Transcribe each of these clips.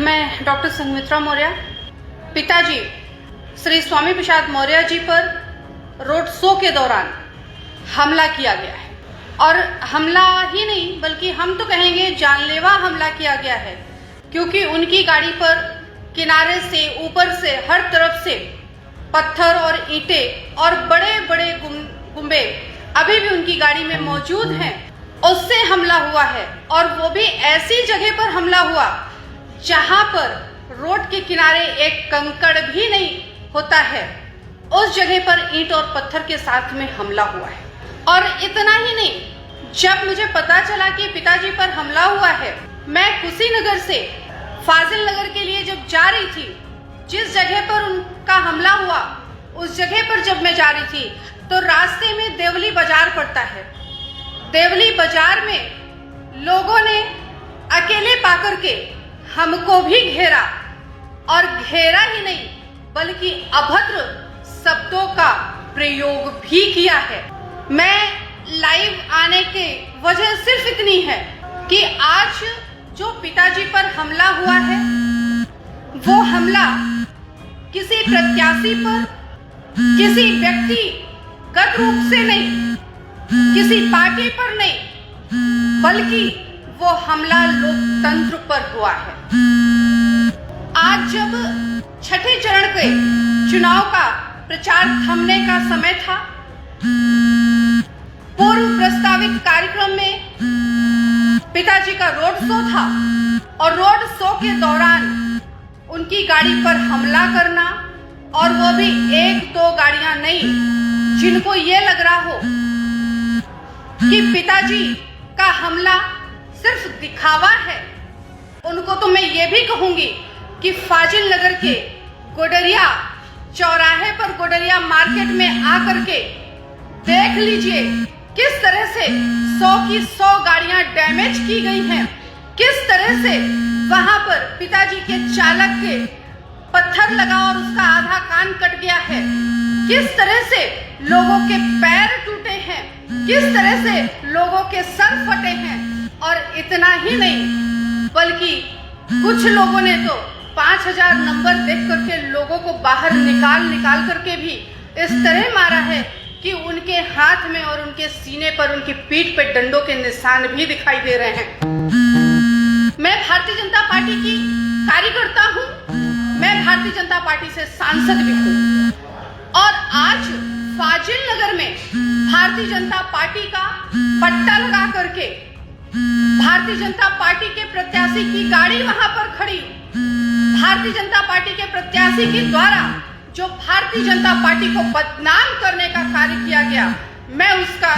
मैं डॉक्टर संघमित्रा मौर्य, पिताजी श्री स्वामी प्रसाद मौर्य जी पर रोड शो के दौरान हमला किया गया है। और हमला ही नहीं बल्कि हम तो कहेंगे जानलेवा हमला किया गया है, क्योंकि उनकी गाड़ी पर किनारे से ऊपर से हर तरफ से पत्थर और ईंटें और बड़े बड़े गुम्बे अभी भी उनकी गाड़ी में मौजूद हैं। उससे हमला हुआ है और वो भी ऐसी जगह पर हमला हुआ जहां पर रोड के किनारे एक कंकड़ भी नहीं होता है। उस जगह पर ईंट और पत्थर के साथ में हमला हुआ है। और इतना ही नहीं, जब मुझे पता चला कि पिताजी पर हमला हुआ है, मैं कुशीनगर से फाजिल नगर के लिए जब जा रही थी, जिस जगह पर उनका हमला हुआ उस जगह पर जब मैं जा रही थी तो रास्ते में देवली बाजार पड़ता है। देवली बाजार में लोगों ने अकेले पाकर के हमको भी घेरा, और घेरा ही नहीं बल्कि अभद्र शब्दों का प्रयोग भी किया है। मैं लाइव आने की वजह सिर्फ इतनी है कि आज जो पिताजी पर हमला हुआ है वो हमला किसी प्रत्याशी पर, किसी व्यक्तिगत रूप से नहीं, किसी पार्टी पर नहीं, बल्कि वो हमला लोकतंत्र पर हुआ है। आज जब छठे चरण के चुनाव का प्रचार थमने का समय था, पूर्व प्रस्तावित कार्यक्रम में पिताजी का रोड शो था और रोड शो के दौरान उनकी गाड़ी पर हमला करना, और वो भी एक दो गाड़ियां नहीं, जिनको ये लग रहा हो कि पिताजी का हमला सिर्फ दिखावा है, उनको तो मैं ये भी कहूंगी कि फाजिल नगर के गोडरिया चौराहे पर, गोडरिया मार्केट में आकर के देख लीजिए किस तरह से 100 की 100 गाड़ियां डैमेज की गई हैं, किस तरह से वहां पर पिताजी के चालक के पत्थर लगा और उसका आधा कान कट गया है, किस तरह से लोगों के पैर टूटे हैं, किस तरह से लोगों के सर फटे हैं। और इतना ही नहीं बल्कि कुछ लोगों ने तो 5000 नंबर देख करके लोगों को बाहर निकाल करके भी इस तरह मारा है कि उनके हाथ में और उनके सीने पर, उनकी पीठ पे डंडों के निशान भी दिखाई दे रहे हैं। मैं भारतीय जनता पार्टी की कार्यकर्ता हूँ, मैं भारतीय जनता पार्टी से सांसद भी हूँ, और आज फाजिल नगर में भारतीय जनता पार्टी का पट्टा लगा करके भारतीय जनता पार्टी के प्रत्याशी की गाड़ी वहां पर खड़ी, भारतीय जनता पार्टी के प्रत्याशी के द्वारा जो भारतीय जनता पार्टी को बदनाम करने का कार्य किया गया, मैं उसका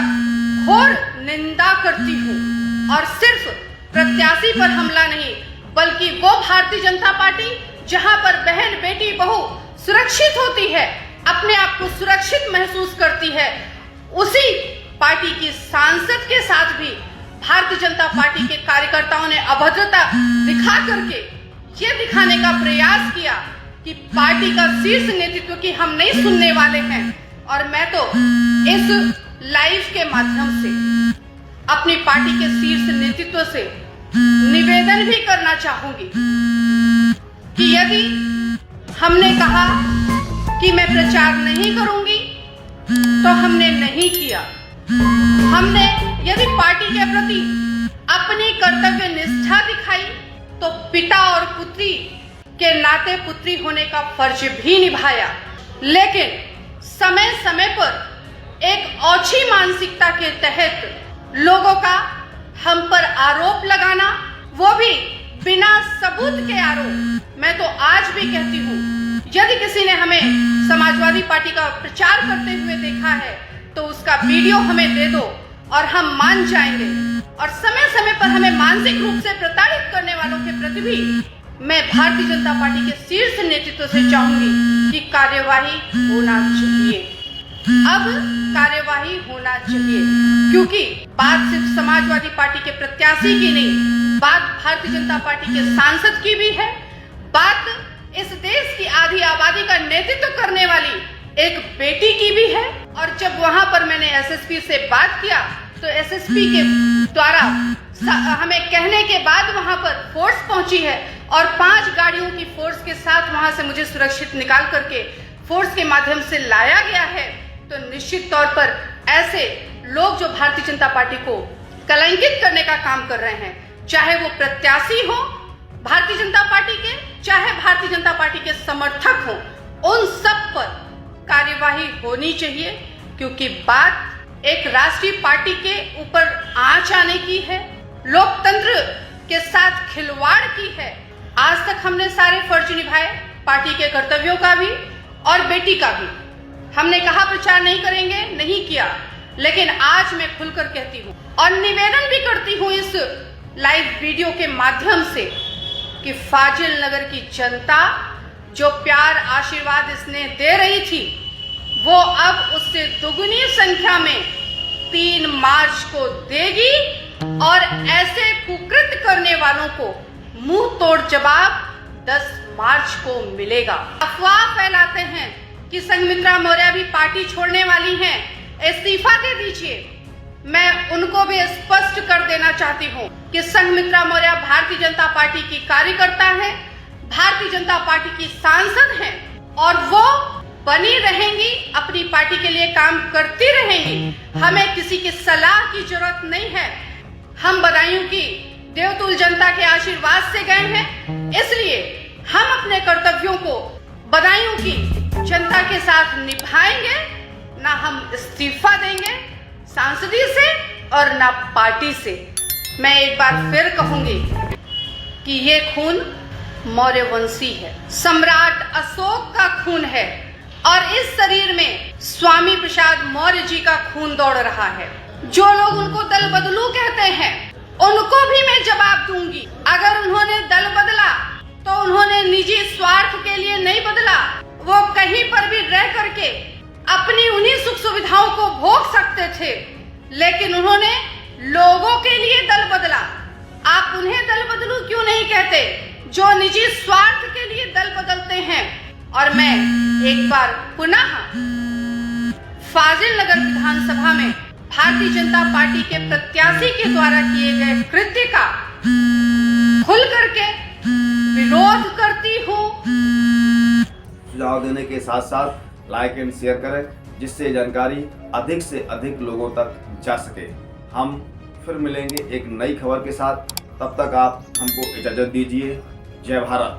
घोर निंदा करती हूँ। और सिर्फ प्रत्याशी पर हमला नहीं बल्कि वो भारतीय जनता पार्टी जहां पर बहन बेटी बहू सुरक्षित होती है, अपने आप को सुरक्षित महसूस करती है, उसी पार्टी की सांसद के साथ भी भारतीय जनता पार्टी के कार्यकर्ताओं ने अभद्रता दिखा करके ये दिखाने का प्रयास किया कि पार्टी का शीर्ष नेतृत्व की हम नहीं सुनने वाले हैं। और मैं तो इस लाइव के माध्यम से अपनी पार्टी के शीर्ष नेतृत्व से निवेदन भी करना चाहूंगी कि यदि हमने कहा कि मैं प्रचार नहीं करूंगी तो हमने नहीं किया। हमने यदि पार्टी के प्रति अपनी कर्तव्य निष्ठा दिखाई तो पिता और पुत्री के नाते पुत्री होने का फर्ज भी निभाया। लेकिन समय समय पर एक ओछी मानसिकता के तहत लोगों का हम पर आरोप लगाना, वो भी बिना सबूत के आरोप। मैं तो आज भी कहती हूँ, यदि किसी ने हमें समाजवादी पार्टी का प्रचार करते हुए देखा है तो उसका वीडियो हमें दे दो और हम मान जाएंगे। और समय समय पर हमें मानसिक रूप से प्रताड़ित करने वालों के प्रति भी मैं भारतीय जनता पार्टी के शीर्ष नेतृत्व से चाहूंगी कि कार्यवाही होना चाहिए। अब कार्यवाही होना चाहिए, क्योंकि बात सिर्फ समाजवादी पार्टी के प्रत्याशी की नहीं, बात भारतीय जनता पार्टी के सांसद की भी है, बात इस देश की आधी आबादी का नेतृत्व करने वाली एक बेटी की भी है। और जब वहां पर मैंने एसएसपी से बात किया तो एसएसपी के द्वारा हमें कहने के बाद वहां पर फोर्स पहुंची है और 5 गाड़ियों की फोर्स के साथ वहां से मुझे सुरक्षित निकाल करके फोर्स के माध्यम से लाया गया है, तो निश्चित तौर पर ऐसे लोग जो भारतीय जनता पार्टी को कलंकित करने का काम कर रहे हैं, चाहे वो प्रत्याशी हो भारतीय जनता पार्टी के, चाहे भारतीय जनता पार्टी के समर्थक हो, उन सब पर कार्यवाही होनी चाहिए। क्योंकि बात एक राष्ट्रीय पार्टी के ऊपर आंच आने की है, लोकतंत्र के साथ खिलवाड़ की है। आज तक हमने सारे फर्ज निभाए, पार्टी के कर्तव्यों का भी और बेटी का भी। हमने कहा प्रचार नहीं करेंगे, नहीं किया, लेकिन आज मैं खुलकर कहती हूँ और निवेदन भी करती हूँ इस लाइव वीडियो के माध्यम से कि फाजिल नगर की जनता जो प्यार आशीर्वाद इसने दे रही थी, वो अब उससे दुगनी संख्या में 3 मार्च को देगी और ऐसे कुकृत्य करने वालों को मुंह तोड़ जवाब 10 मार्च को मिलेगा। अफवाह फैलाते हैं कि संघमित्रा मौर्य भी पार्टी छोड़ने वाली हैं, इस्तीफा दे दीजिए। मैं उनको भी स्पष्ट कर देना चाहती हूँ कि संघमित्रा मौर्य भारतीय जनता पार्टी की कार्यकर्ता है, भारतीय जनता पार्टी की सांसद हैं और वो बनी रहेंगी, अपनी पार्टी के लिए काम करती रहेंगी। हमें किसी की सलाह की जरूरत नहीं है। हम बदायूं की देवतुल जनता के आशीर्वाद से गए हैं, इसलिए हम अपने कर्तव्यों को बदायूं की जनता के साथ निभाएंगे। ना हम इस्तीफा देंगे सांसदी से और ना पार्टी से। मैं एक बार फिर कहूंगी कि ये खून मौर्य वंशी है, सम्राट अशोक का खून है और इस शरीर में स्वामी प्रसाद मौर्य जी का खून दौड़ रहा है। जो लोग उनको दल बदलू कहते हैं, उनको भी मैं जवाब दूंगी। अगर उन्होंने दल बदला तो उन्होंने निजी स्वार्थ के लिए नहीं बदला, वो कहीं पर भी रह करके अपनी उन्हीं सुख सुविधाओं को भोग सकते थे, लेकिन उन्होंने लोगों के लिए दल बदला। आप उन्हें दल बदलू क्यों नहीं कहते जो निजी स्वार्थ के लिए दल बदलते हैं। और मैं एक बार पुनः फाजिल नगर विधानसभा में भारतीय जनता पार्टी के प्रत्याशी के द्वारा किए गए कृत्य का खुल करके विरोध करती हूँ। सुझाव देने के साथ साथ लाइक एंड शेयर करें, जिससे जानकारी अधिक से अधिक लोगों तक जा सके। हम फिर मिलेंगे एक नई खबर के साथ, तब तक आप हमको इजाजत दीजिए। जय भारत।